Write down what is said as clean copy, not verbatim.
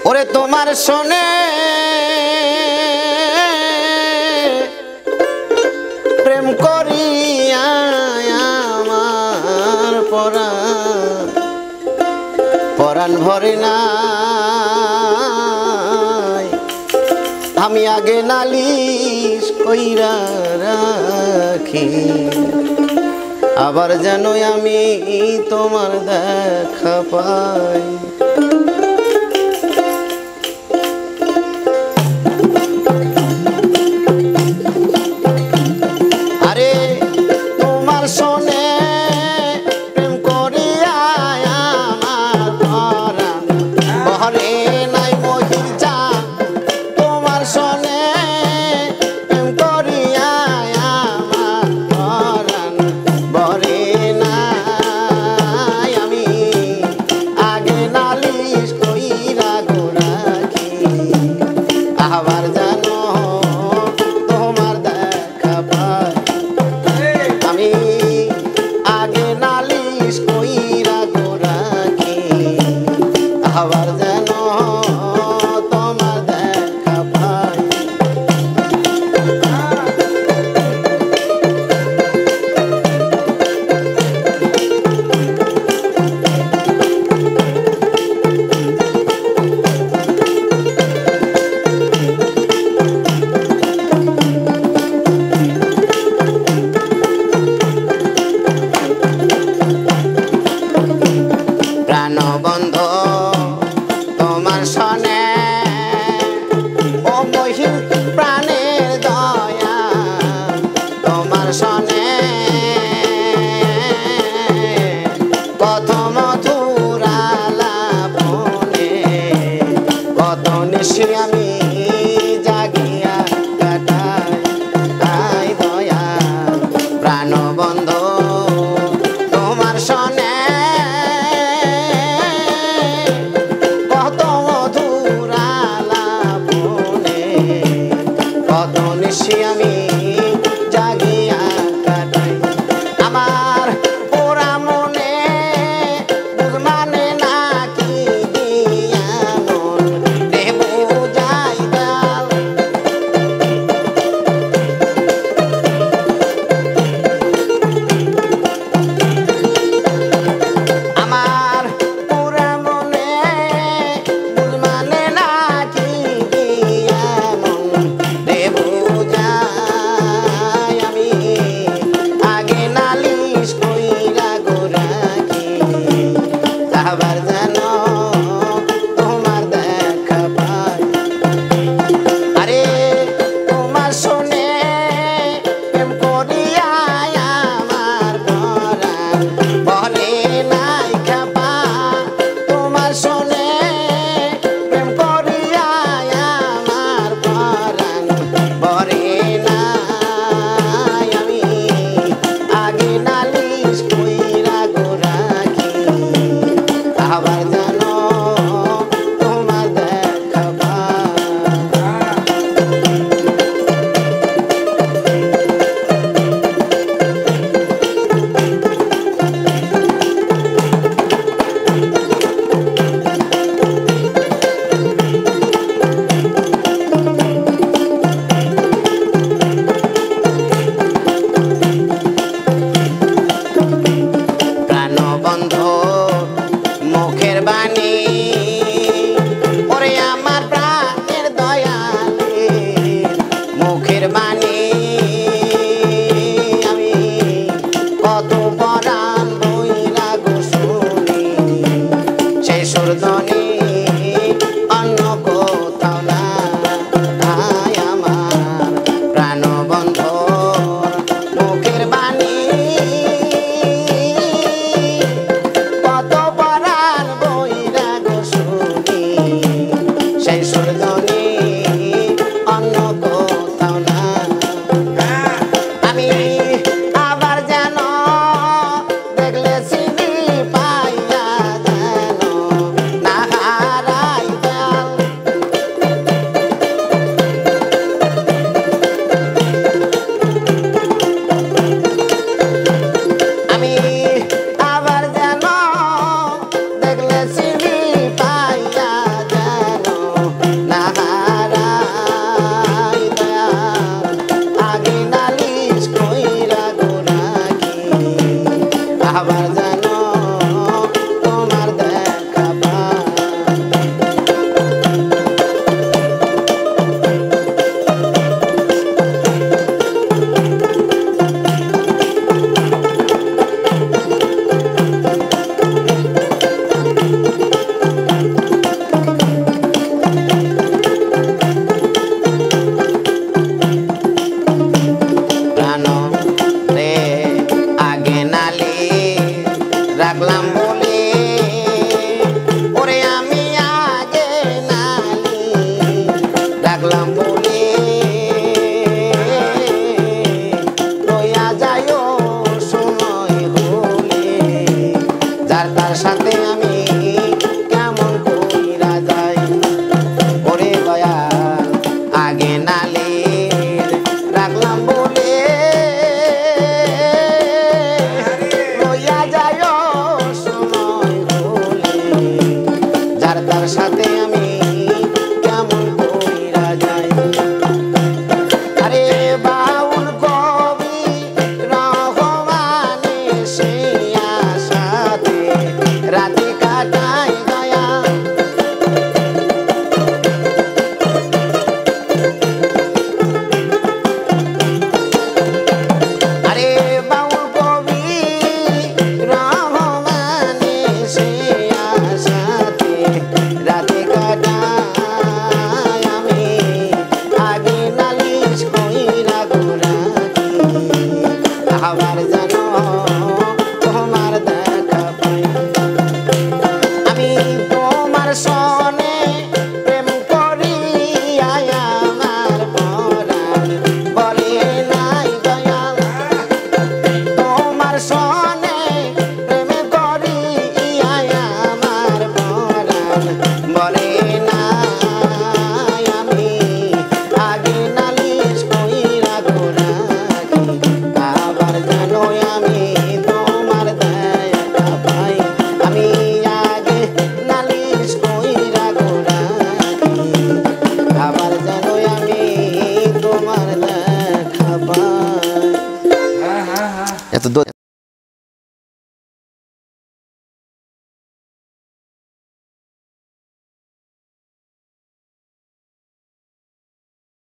ওরে তোমার শোনে প্রেম করিয়া আমার পরাণ ভরে না। আমি আগে নালিশ কইরা রাখি, আবার যেন আমি তোমার দেখা পাই। আরে তোমার শোনে প্রেম করিয়া আমার পরাণ ভরে নাই মহিষা। তোমার শোনে প্রেম করিয়া আমার পরাণ ভরে নাই। আমি আগে নালিশ কইরা রাখি, আবার জানো তোমার দেখা পাই। আমি আগে নালিশ কইরা রাখি, আবার যেন তোমার দেখা পাই। প্রাণবন্ধু তোমার শোনে ও মহিম প্রাণের দয়া, তোমার শোনে কত মধুর আলাপনে, কত নিশি আমি জাগিয়া কাটাই। আই দয়া প্রাণবন্ধু তোমার শোনে কত মধুর আলাপনে, কত নিশি আমি জাগিয়া কাটাই। আমার পোড়া মনে মানে না কি দিয়া মন রে বুঝাই সাথে আমি কেমন কইরা যাই আরে বাউল কবি রহমানে সেই আশাতে রাতে কাটাই দয়া আরে বাউল কবি রহমানে সেই আশাতে রাতে কাটাই আমি আগে নালিশ কইরা গোরাকি আবার জানো তোমার দেখা পাই আমি তোমার সনে প্রেম করিয়া আমার পরাণ বলে নাই দয়াল তোমার সনে প্রেম করিয়া আমার পরাণ বলে নাই আমি আগে নালিশ কইরা গোরাকি আবার জানো আমি তোমার দেখা পাই আমি আগে নালিশ কইরা গোরাকি আবার জানো আমি তোমার দেখা পাই এত